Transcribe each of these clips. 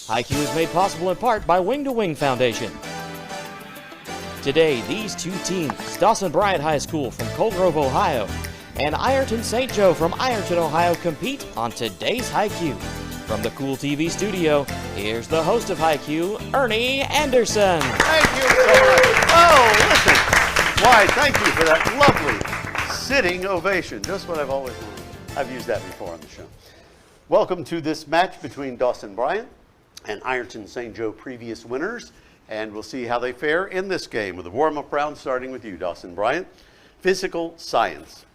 Haiku is made possible in part by Wing to Wing Foundation. Today, these two teams, Dawson Bryant High School from Cold Grove, Ohio, and Ironton St. Joe from Ironton, Ohio, compete on today's Haiku. From the Cool TV studio, here's the host of Haiku, Ernie Anderson. Thank you so much. Oh, listen. Why, thank you for that lovely sitting ovation. Just what I've always wanted. I've used that before on the show. Welcome to this match between Dawson Bryant and Ironton St. Joe, previous winners. And we'll see how they fare in this game with a warm-up round starting with you, Dawson Bryant. Physical science.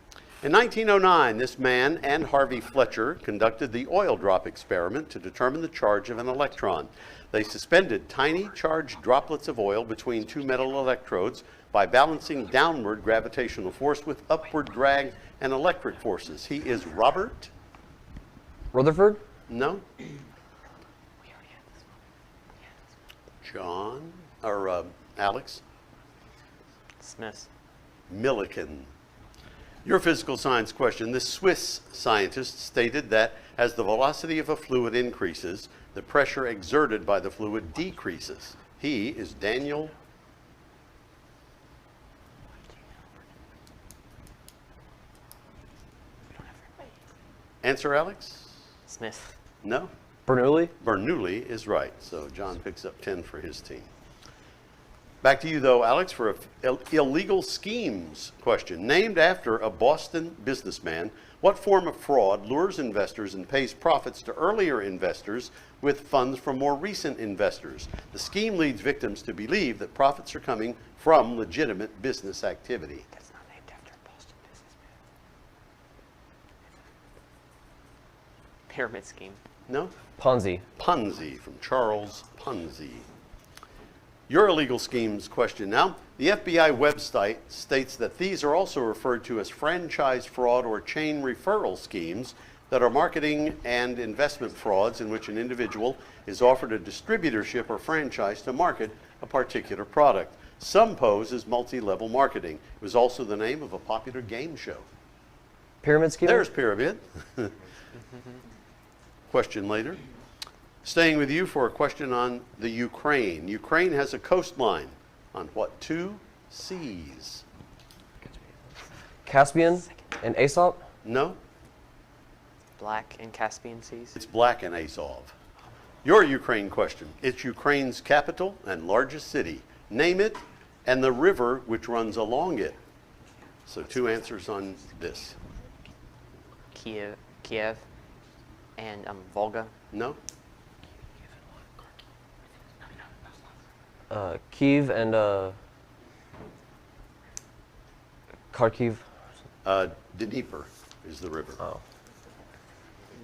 In 1909, this man and Harvey Fletcher conducted the oil drop experiment to determine the charge of an electron. They suspended tiny charged droplets of oil between two metal electrodes by balancing downward gravitational force with upward drag and electric forces. He is Robert? Rutherford? No. John, or Alex? Smith. Millikan. Your physical science question. This Swiss scientist stated that as the velocity of a fluid increases, the pressure exerted by the fluid decreases. He is Daniel. Answer, Alex? Smith. No? Bernoulli? Bernoulli is right. So John picks up 10 for his team. Back to you, though, Alex, for an illegal schemes question. Named after a Boston businessman, what form of fraud lures investors and pays profits to earlier investors with funds from more recent investors? The scheme leads victims to believe that profits are coming from legitimate business activity. That's not named after a Boston businessman. Pyramid scheme. No? Ponzi. Ponzi, from Charles Ponzi. Your illegal schemes question now. The FBI website states that these are also referred to as franchise fraud or chain referral schemes that are marketing and investment frauds in which an individual is offered a distributorship or franchise to market a particular product. Some pose as multi-level marketing. It was also the name of a popular game show. Pyramid scheme? There's Pyramid. Question later. Staying with you for a question on the Ukraine. Ukraine has a coastline on what two seas? Caspian and Aesop? No, Black and Caspian Seas. it's Black and Azov. Your Ukraine question. It's Ukraine's capital and largest city. Name it and the river which runs along it. So two answers on this. Kiev and Volga. No? Kiev and Kharkiv. Dnieper is the river. Oh.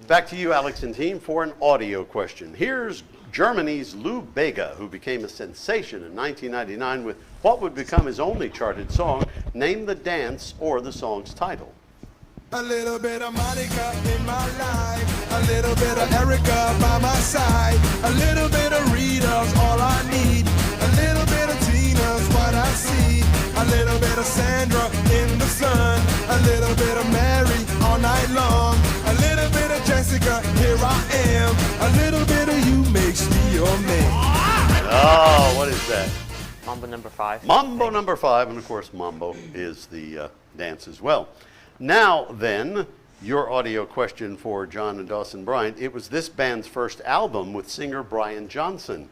Back to you, Alex and team, for an audio question. Here's Germany's Lou Bega, who became a sensation in 1999 with what would become his only charted song. Name the dance or the song's title. A little bit of Monica in my life, a little bit of Erica by my side, a little bit of Rita's all I need, a little bit of Tina's what I see, a little bit of Sandra in the sun, a little bit of Mary all night long, a little bit of Jessica, here I am, a little bit of you makes me your man. Oh, what is that? Mambo number 5. Mambo number 5, and of course Mambo is the dance as well. Now then, your audio question for John and Dawson Bryant. It was this band's first album with singer Brian Johnson.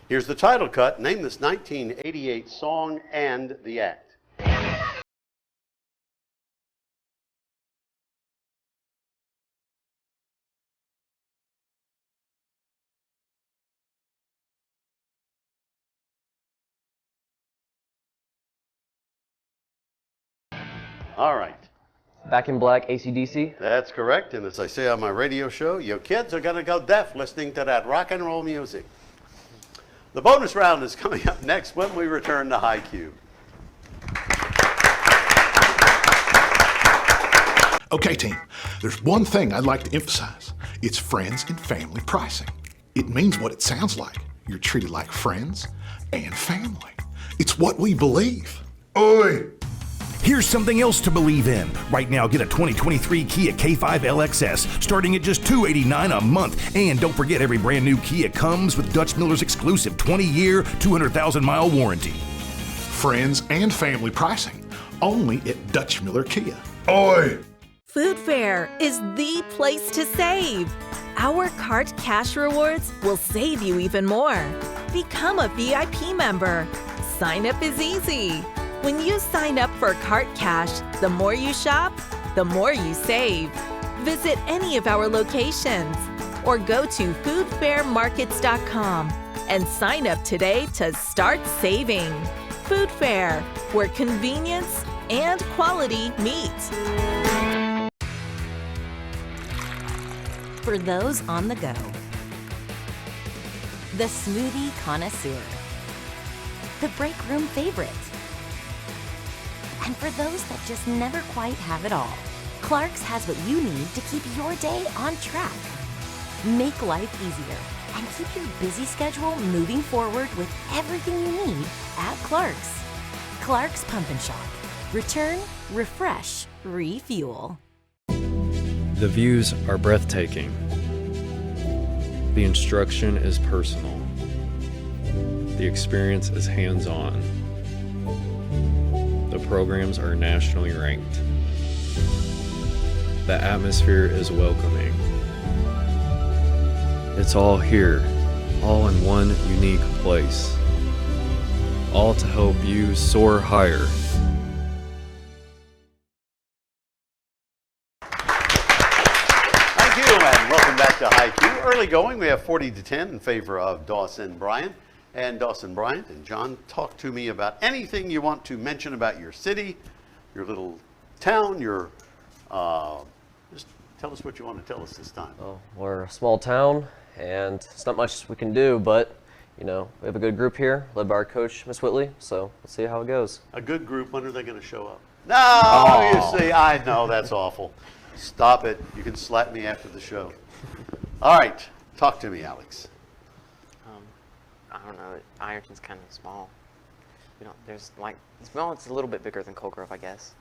Here's the title cut. Name this 1988 song and the act. All right. Back in Black, AC/DC. That's correct. And as I say on my radio show, your kids are going to go deaf listening to that rock and roll music. The bonus round is coming up next when we return to Haiku. Okay, team, there's one thing I'd like to emphasize. It's friends and family pricing. It means what it sounds like. You're treated like friends and family. It's what we believe. Oi! Here's something else to believe in. Right now, get a 2023 Kia K5 LXS starting at just $289 a month. And don't forget, every brand new Kia comes with Dutch Miller's exclusive 20-year, 200,000-mile warranty. Friends and family pricing, only at Dutch Miller Kia. Oi! Food Fair is the place to save. Our Cart Cash rewards will save you even more. Become a VIP member. Sign up is easy. When you sign up for Cart Cash, the more you shop, the more you save. Visit any of our locations or go to foodfairmarkets.com and sign up today to start saving. Food Fair, where convenience and quality meet. For those on the go, the smoothie connoisseur, the break room favorite, and for those that just never quite have it all, Clark's has what you need to keep your day on track. Make life easier and keep your busy schedule moving forward with everything you need at Clark's. Clark's Pump and Shop. Return, refresh, refuel. The views are breathtaking. The instruction is personal. The experience is hands-on. The programs are nationally ranked. The atmosphere is welcoming. It's all here, all in one unique place. All to help you soar higher. Thank you, and welcome back to High Q. Early going, we have 40-10 in favor of Dawson Bryant. And Dawson Bryant and John, talk to me about anything you want to mention about your city, your little town, your, just tell us what you want to tell us this time. Well, we're a small town, and it's not much we can do, but, you know, we have a good group here, led by our coach, Miss Whitley, so let's see how it goes. A good group, when are they going to show up? No, you see, I know, that's awful. Stop it. You can slap me after the show. All right, talk to me, Alex. I don't know. Ironton's kind of small. We don't. There's like, well, it's a little bit bigger than Coal Grove, I guess.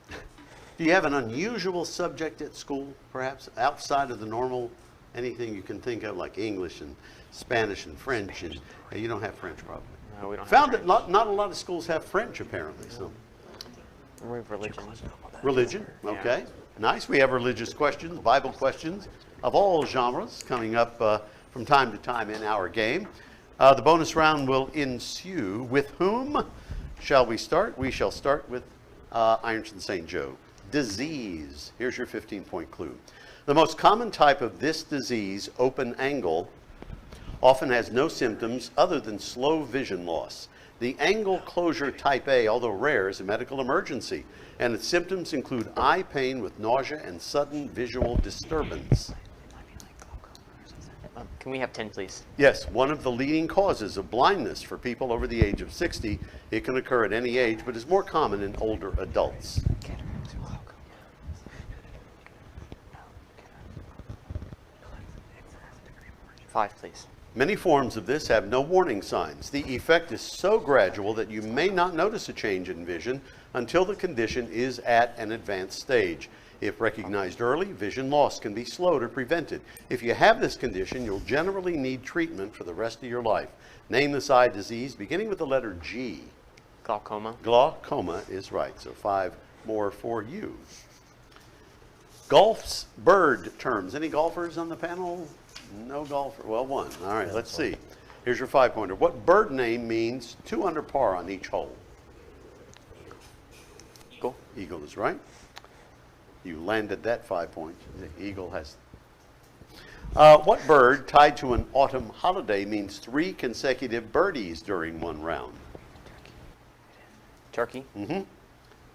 Do you have an unusual subject at school, perhaps outside of the normal? Anything you can think of, like English and Spanish and French, and you don't have French, probably. No, we don't. Found have that not a lot of schools have French, apparently. So. We have religion. Religion, okay, nice. We have religious questions, Bible questions of all genres coming up from time to time in our game. The bonus round will ensue. With whom shall we start? We shall start with Ironton St. Joe. Disease. Here's your 15-point clue. The most common type of this disease, open angle, often has no symptoms other than slow vision loss. The angle closure type A, although rare, is a medical emergency, and its symptoms include eye pain with nausea and sudden visual disturbance. Can we have 10, please? Yes, one of the leading causes of blindness for people over the age of 60. It can occur at any age, but is more common in older adults. 5, please. Many forms of this have no warning signs. The effect is so gradual that you may not notice a change in vision until the condition is at an advanced stage. If recognized early, vision loss can be slowed or prevented. If you have this condition, you'll generally need treatment for the rest of your life. Name this eye disease beginning with the letter G. Glaucoma. Glaucoma is right, so 5 more for you. Golf's bird terms. Any golfers on the panel? No golfer. Well, one. All right, let's see. Here's your 5-pointer. What bird name means 2 under par on each hole? Eagle. Eagle is right. You landed that 5 points. The eagle has. What bird tied to an autumn holiday means 3 consecutive birdies during one round? Turkey. Mm-hmm.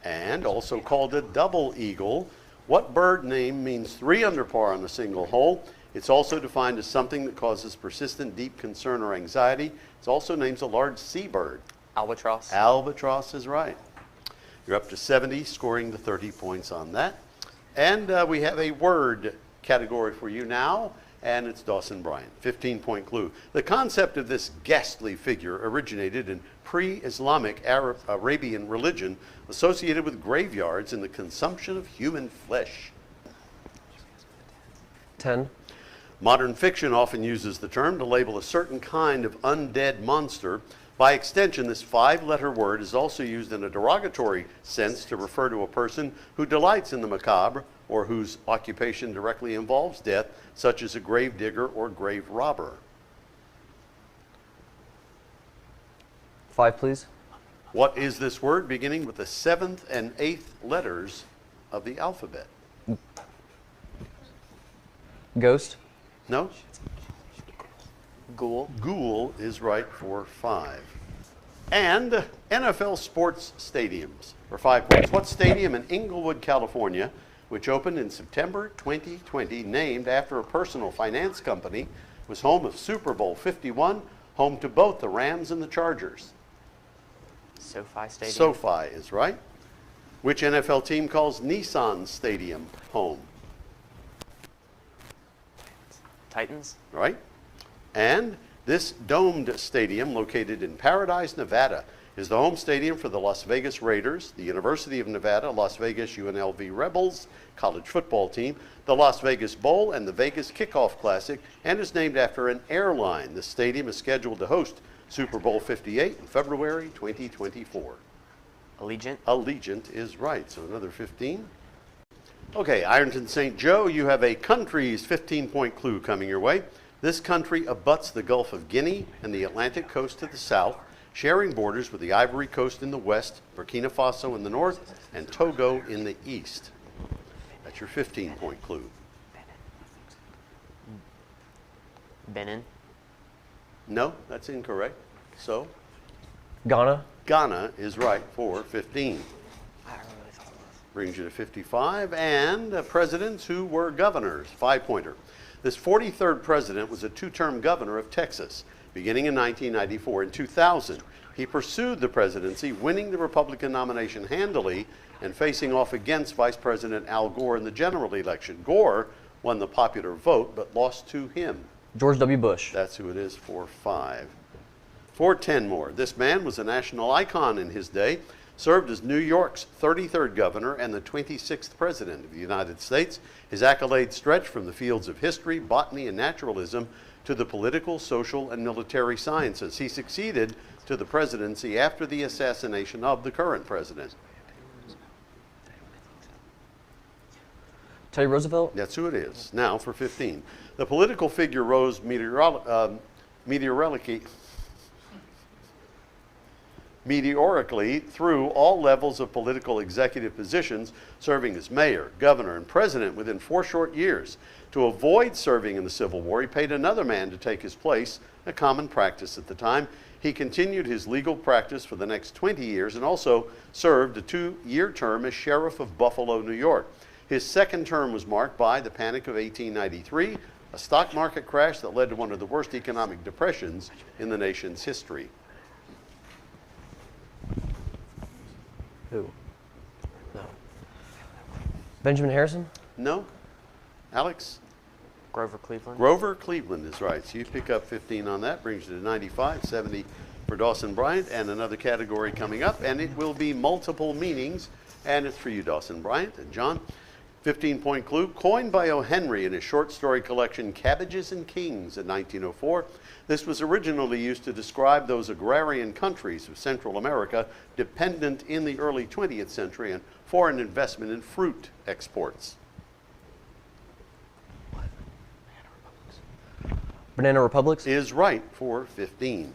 And also called a double eagle. What bird name means 3 under par on a single hole? It's also defined as something that causes persistent deep concern or anxiety. It also names a large seabird. Albatross. Albatross is right. You're up to 70, scoring the 30 points on that. And we have a word category for you now. and it's Dawson Bryant. 15-point clue. The concept of this ghastly figure originated in pre-Islamic Arabian religion associated with graveyards and the consumption of human flesh. 10. Modern fiction often uses the term to label a certain kind of undead monster. By extension, this 5-letter word is also used in a derogatory sense to refer to a person who delights in the macabre or whose occupation directly involves death, such as a grave digger or grave robber. 5, please. What is this word beginning with the 7th and 8th letters of the alphabet? Ghost. No? Ghoul. Ghoul is right for 5. And NFL sports stadiums for 5 points. What stadium in Inglewood, California, which opened in September 2020, named after a personal finance company, was home of Super Bowl 51, home to both the Rams and the Chargers? SoFi Stadium. SoFi is right. Which NFL team calls Nissan Stadium home? Titans. Right? And this domed stadium, located in Paradise, Nevada, is the home stadium for the Las Vegas Raiders, the University of Nevada, Las Vegas UNLV Rebels college football team, the Las Vegas Bowl, and the Vegas Kickoff Classic, and is named after an airline. The stadium is scheduled to host Super Bowl 58 in February 2024. Allegiant. Allegiant is right, so another 15. Okay, Ironton St. Joe, you have a country's 15-point clue coming your way. This country abuts the Gulf of Guinea and the Atlantic coast to the south, sharing borders with the Ivory Coast in the west, Burkina Faso in the north, and Togo in the east. That's your 15-point clue. Benin. No, that's incorrect. So, Ghana. Ghana is right for 15. Brings you to 55. And presidents who were governors, 5-pointer. This 43rd president was a 2-term governor of Texas, beginning in 1994. In 2000, he pursued the presidency, winning the Republican nomination handily and facing off against Vice President Al Gore in the general election. Gore won the popular vote, but lost to him. George W. Bush. That's who it is for 5. For 10 more. This man was a national icon in his day, served as New York's 33rd governor and the 26th president of the United States. His accolades stretch from the fields of history, botany, and naturalism to the political, social, and military sciences. He succeeded to the presidency after the assassination of the current president. Teddy Roosevelt. That's who it is. Now for 15. The political figure rose meteorically through all levels of political executive positions, serving as mayor, governor, and president within 4 short years. To avoid serving in the Civil War, he paid another man to take his place, a common practice at the time. He continued his legal practice for the next 20 years and also served a 2-year term as sheriff of Buffalo, New York. His second term was marked by the Panic of 1893, a stock market crash that led to one of the worst economic depressions in the nation's history. Who? No. Benjamin Harrison? No? Alex? Grover Cleveland. Grover Cleveland is right. So you pick up 15 on that, brings you to 95, 70 for Dawson Bryant, and another category coming up, and it will be multiple meanings, and it's for you, Dawson Bryant. And John, 15-point clue, coined by O. Henry in his short story collection Cabbages and Kings in 1904. This was originally used to describe those agrarian countries of Central America dependent in the early 20th century on foreign investment in fruit exports. Banana Republics? Is right for 15.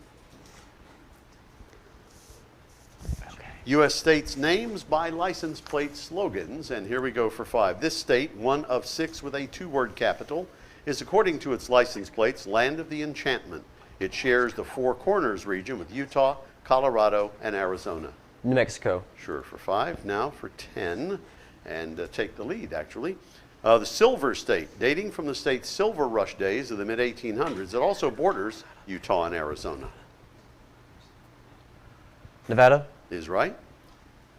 U.S. states' names by license plate slogans, and here we go for 5. This state, one of 6 with a 2-word capital, is, according to its license plates, Land of the Enchantment. It shares the Four Corners region with Utah, Colorado, and Arizona. New Mexico. Sure, for 5. Now for 10, and take the lead, actually. The Silver State, dating from the state's silver rush days of the mid-1800s. It also borders Utah and Arizona. Nevada. Is right.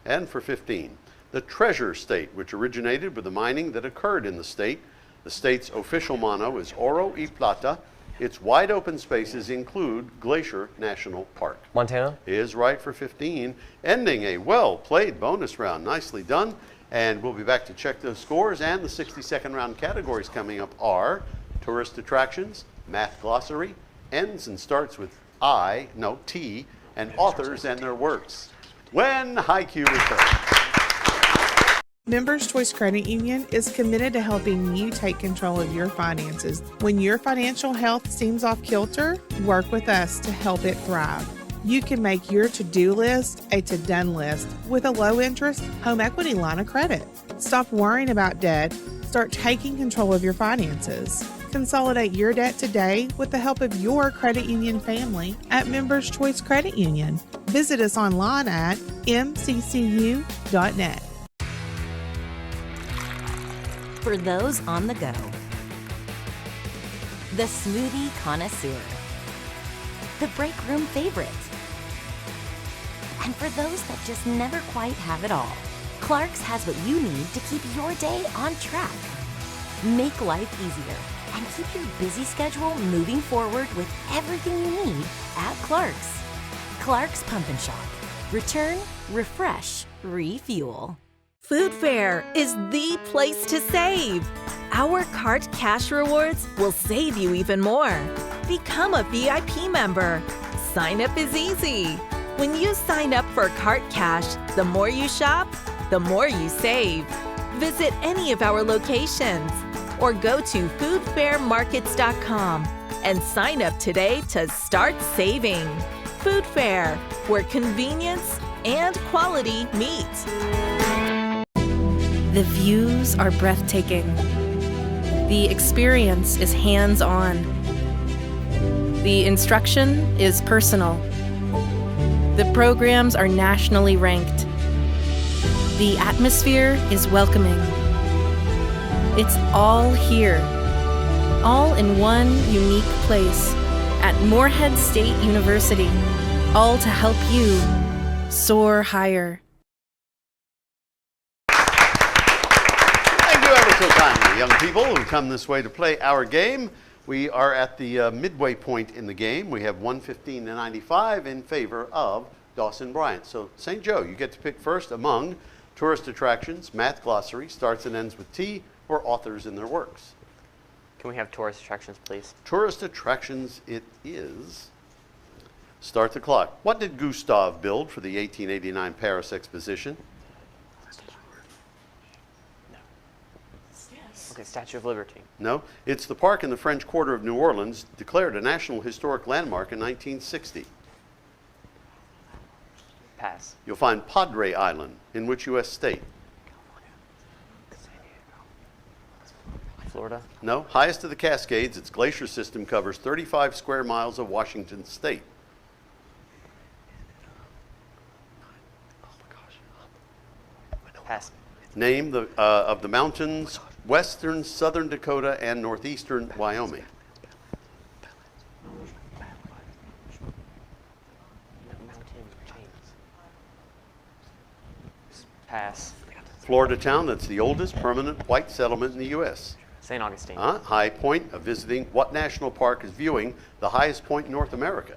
And for 15, the Treasure State, which originated with the mining that occurred in the state The state's official motto is Oro y Plata. Its wide open spaces include Glacier National Park. Montana? Is right for 15, ending a well-played bonus round. Nicely done. And we'll be back to check those scores, and the 60-second round categories coming up are tourist attractions, math glossary, ends and starts with T, and authors and their works. When Haiku returns. Members Choice Credit Union is committed to helping you take control of your finances. When your financial health seems off kilter, work with us to help it thrive. You can make your to-do list a to-done list with a low-interest home equity line of credit. Stop worrying about debt. Start taking control of your finances. Consolidate your debt today with the help of your credit union family at Members Choice Credit Union. Visit us online at mccu.net. For those on the go, the smoothie connoisseur, the break room favorite, and for those that just never quite have it all, Clark's has what you need to keep your day on track. Make life easier and keep your busy schedule moving forward with everything you need at Clark's. Clark's Pump and Shop. Return, refresh, refuel. Food Fair is the place to save. Our Cart Cash Rewards will save you even more. Become a VIP member. Sign up is easy. When you sign up for Cart Cash, the more you shop, the more you save. Visit any of our locations or go to foodfairmarkets.com and sign up today to start saving. Food Fair, where convenience and quality meet. The views are breathtaking. The experience is hands-on. The instruction is personal. The programs are nationally ranked. The atmosphere is welcoming. It's all here, all in one unique place at Morehead State University, all to help you soar higher. So kindly, young people who come this way to play our game. We are at the midway point in the game. We have 115 to 95 in favor of Dawson Bryant. So, St. Joe, you get to pick first among tourist attractions, math glossary, starts and ends with T, or authors and their works. Can we have tourist attractions, please? Tourist attractions it is. Start the clock. What did Gustave build for the 1889 Paris Exposition? Okay, Statue of Liberty. No, it's the park in the French Quarter of New Orleans, declared a National Historic Landmark in 1960. Pass. You'll find Padre Island, in which U.S. state? Florida. No, highest of the Cascades, its glacier system covers 35 square miles of Washington state. Pass. Name of the mountains, western, southern Dakota, and northeastern Wyoming. Pass. Florida town that's the oldest permanent white settlement in the U.S. St. Augustine. High point of visiting. What national park is viewing the highest point in North America?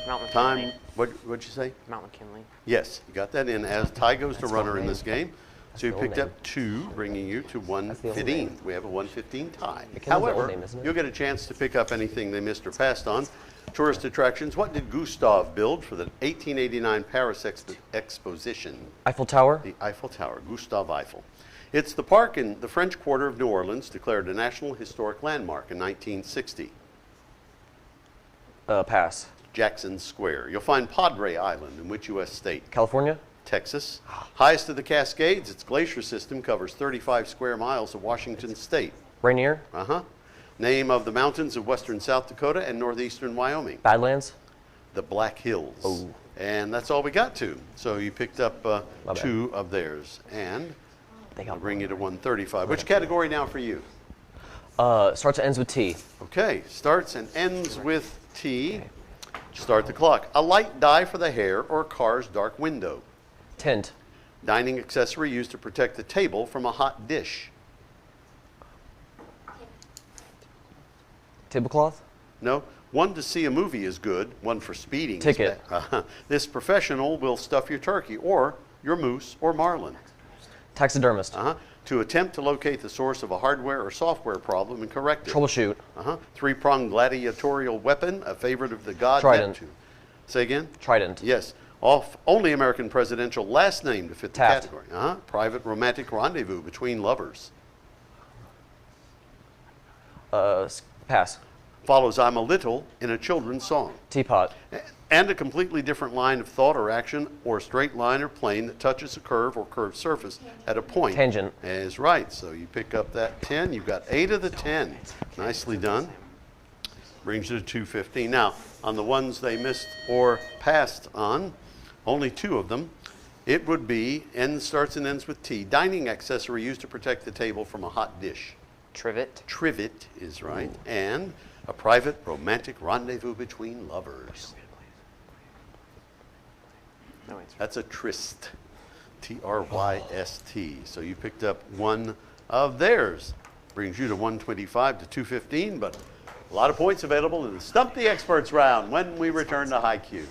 Mount McKinley. Time. What'd you say? Mount McKinley. Yes, you got that in as tie goes to runner in name. this game. So you the picked old up 2, bringing you to the old 115. name. We have a 115 tie. McKinley's the old However, name, isn't it? you'll get a chance to pick up anything they missed or passed on. Tourist attractions. What did Gustave build for the 1889 Paris Exposition? Eiffel Tower? The Eiffel Tower, Gustave Eiffel. It's the park in the French Quarter of New Orleans, declared a National Historic Landmark in 1960. Pass. Jackson Square. You'll find Padre Island, in which U.S. state? California? Texas. Highest of the Cascades, its glacier system covers 35 square miles of Washington state. Rainier? Name of the mountains of western South Dakota and northeastern Wyoming. Badlands? The Black Hills. Oh. And that's all we got to. So you picked up 2 of theirs. And I'll bring you to 135. Which category now for you? Starts and ends with T. Okay, starts and ends with T. Start the clock. A light dye for the hair or a car's dark window. Tint. Dining accessory used to protect the table from a hot dish. Tablecloth? No. One to see a movie is good. One for speeding is Ticket. bad. This professional will stuff your turkey or your moose or marlin. Taxidermist. To attempt to locate the source of a hardware or software problem and correct it. Troubleshoot. Three-pronged gladiatorial weapon, a favorite of the god Trident. Neptune. Say again? Trident. Yes. Only American presidential last name to fit the Taft. category. Private romantic rendezvous between lovers. Pass. Follows I'm a Little in a children's song. Teapot. And a completely different line of thought or action or straight line or plane that touches a curve or curved surface at a point. Tangent. Is right. So you pick up that 10. You've got 8 of the 10. Nicely done. Brings you to 215. Now, on the ones they missed or passed on, only 2 of them, it would be, starts and ends with T, dining accessory used to protect the table from a hot dish. Trivet. Trivet is right. And a private romantic rendezvous between lovers. No answer. That's a tryst. T-R-Y-S-T. So you picked up one of theirs. Brings you to 125 to 215, but a lot of points available in the Stump the Experts round when we return to High Q.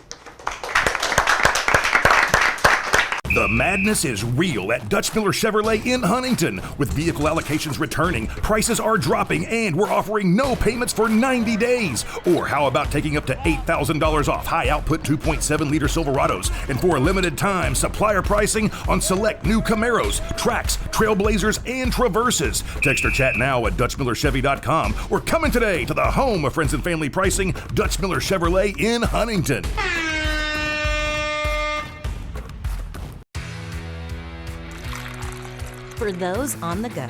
The madness is real at Dutch Miller Chevrolet in Huntington. With vehicle allocations returning, prices are dropping, and we're offering no payments for 90 days. Or how about taking up to $8,000 off high-output 2.7-liter Silverados, and for a limited time, supplier pricing on select new Camaros, Trax, Trailblazers, and Traverses. Text or chat now at DutchMillerChevy.com or come in today to the home of friends and family pricing, Dutch Miller Chevrolet in Huntington. For those on the go,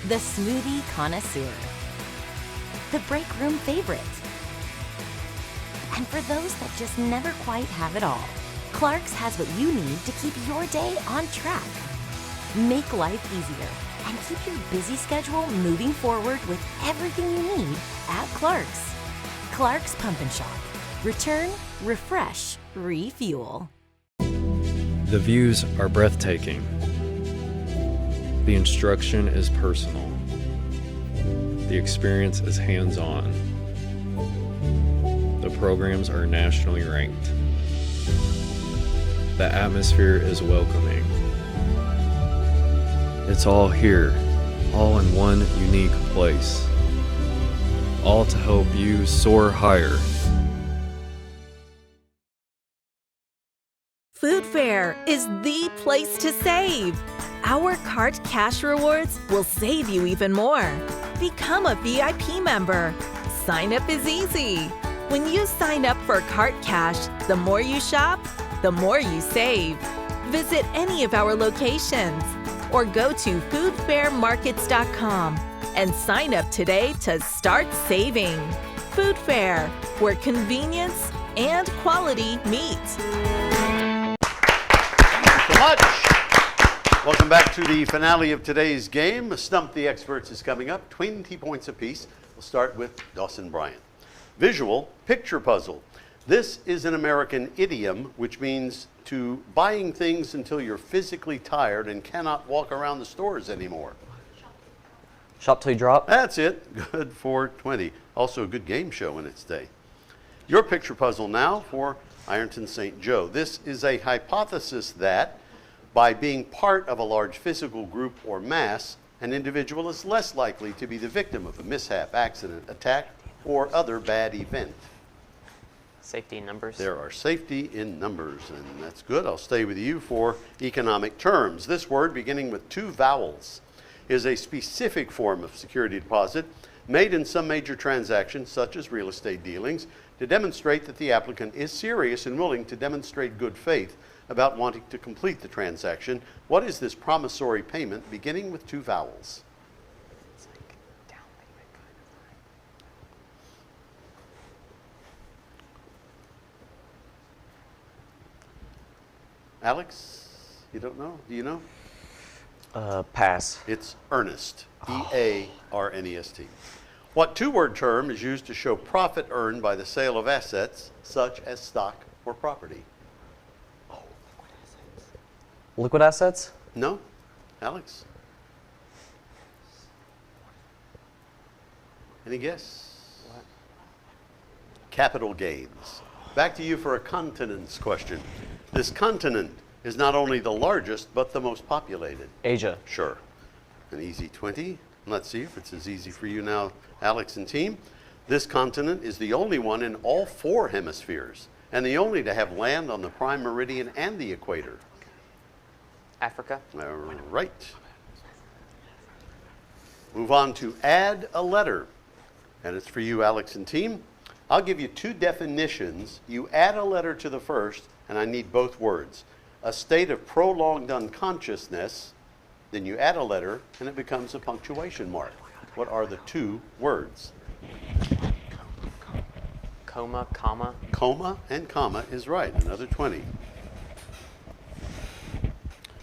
the smoothie connoisseur, the break room favorite, and for those that just never quite have it all, Clark's has what you need to keep your day on track. Make life easier and keep your busy schedule moving forward with everything you need at Clark's. Clark's Pump and Shop. Return, refresh, refuel. The views are breathtaking. The instruction is personal. The experience is hands-on. The programs are nationally ranked. The atmosphere is welcoming. It's all here, all in one unique place. All to help you soar higher. Food Fair is the place to save. Our Cart Cash Rewards will save you even more. Become a VIP member. Sign up is easy. When you sign up for Cart Cash, the more you shop, the more you save. Visit any of our locations or go to foodfairmarkets.com and sign up today to start saving. Food Fair, where convenience and quality meet. Much. Welcome back to the finale of today's game. Stump the Experts is coming up. 20 points apiece. We'll start with Dawson Bryant. Visual picture puzzle. This is an American idiom which means to buying things until you're physically tired and cannot walk around the stores anymore. Shop till you drop. That's it. Good for 20. Also a good game show in its day. Your picture puzzle now for Ironton St. Joe. This is a hypothesis that by being part of a large physical group or mass, an individual is less likely to be the victim of a mishap, accident, attack, or other bad event. Safety in numbers. There are safety in numbers, and that's good. I'll stay with you for economic terms. This word, beginning with 2 vowels, is a specific form of security deposit made in some major transactions, such as real estate dealings, to demonstrate that the applicant is serious and willing to demonstrate good faith about wanting to complete the transaction. What is this promissory payment beginning with 2 vowels? Alex, you don't know? Do you know? Pass. It's earnest. E-A-R-N-E-S-T. What 2-word term is used to show profit earned by the sale of assets, such as stock or property? Liquid assets? No? Alex? Any guess? What? Capital gains. Back to you for a continents question. This continent is not only the largest, but the most populated. Asia. Sure. An easy 20. Let's see if it's as easy for you now, Alex and team. This continent is the only one in all 4 hemispheres, and the only to have land on the prime meridian and the equator. Africa. Right. Move on to add a letter. And it's for you, Alex and team. I'll give you 2 definitions. You add a letter to the first, and I need both words. A state of prolonged unconsciousness, then you add a letter, and it becomes a punctuation mark. What are the 2 words? Coma, comma. Coma and comma is right. Another 20.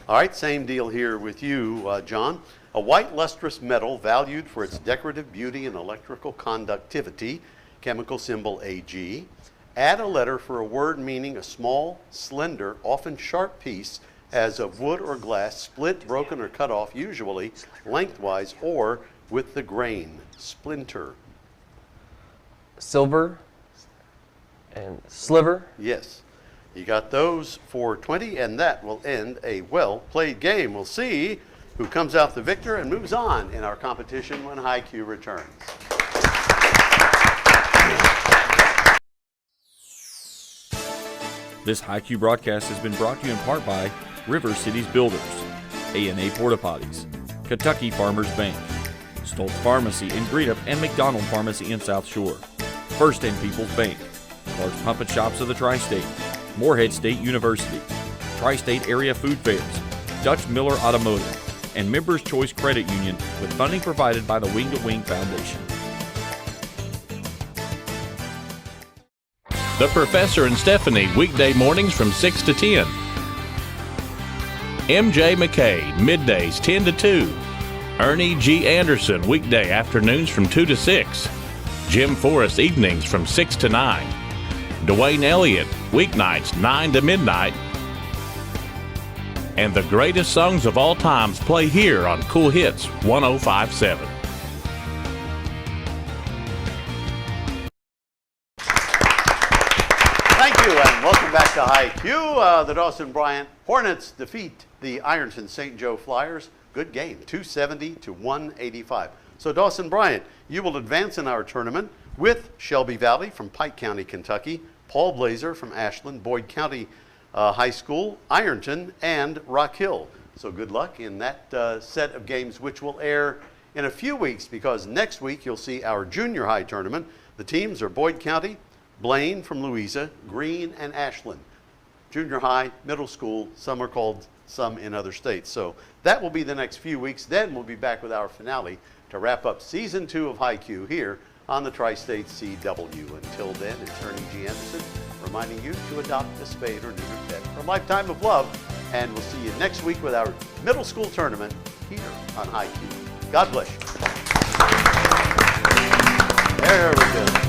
All right, same deal here with you, John. A white lustrous metal valued for its decorative beauty and electrical conductivity, chemical symbol Ag. Add a letter for a word meaning a small, slender, often sharp piece as of wood or glass, split, broken, or cut off, usually lengthwise or with the grain. Splinter. Silver and sliver. Yes. You got those for 20, and that will end a well-played game. We'll see who comes out the victor and moves on in our competition when HiQ returns. This HiQ broadcast has been brought to you in part by River Cities Builders, A&A Porta Potties, Kentucky Farmers Bank, Stoltz Pharmacy in Greenup and McDonald Pharmacy in South Shore, First and People's Bank, Clark's Pump and Shops of the Tri-State, Morehead State University, Tri-State Area Food Fairs, Dutch Miller Automotive, and Members Choice Credit Union with funding provided by the Wing to Wing Foundation. The Professor and Stephanie, weekday mornings from 6 to 10. MJ McKay, middays 10 to 2. Ernie G. Anderson, weekday afternoons from 2 to 6. Jim Forrest, evenings from 6 to 9. Dwayne Elliott, weeknights 9 to midnight. And the greatest songs of all times play here on Cool Hits 105.7. Thank you, and welcome back to HiQ. The Dawson Bryant Hornets defeat the Ironton St. Joe Flyers. Good game, 270 to 185. So Dawson Bryant, you will advance in our tournament with Shelby Valley from Pike County, Kentucky, Paul Blazer from Ashland, Boyd County High School, Ironton, and Rock Hill. So good luck in that set of games, which will air in a few weeks, because next week you'll see our junior high tournament. The teams are Boyd County, Blaine from Louisa, Greene, and Ashland. Junior high, middle school, some are called some in other states. So that will be the next few weeks. Then we'll be back with our finale to wrap up season 2 of HiQ here on the Tri-State CW. Until then, it's Ernie G. Anderson reminding you to adopt a spayed or neutered pet for a lifetime of love. And we'll see you next week with our middle school tournament here on HiQ. God bless you. There we go.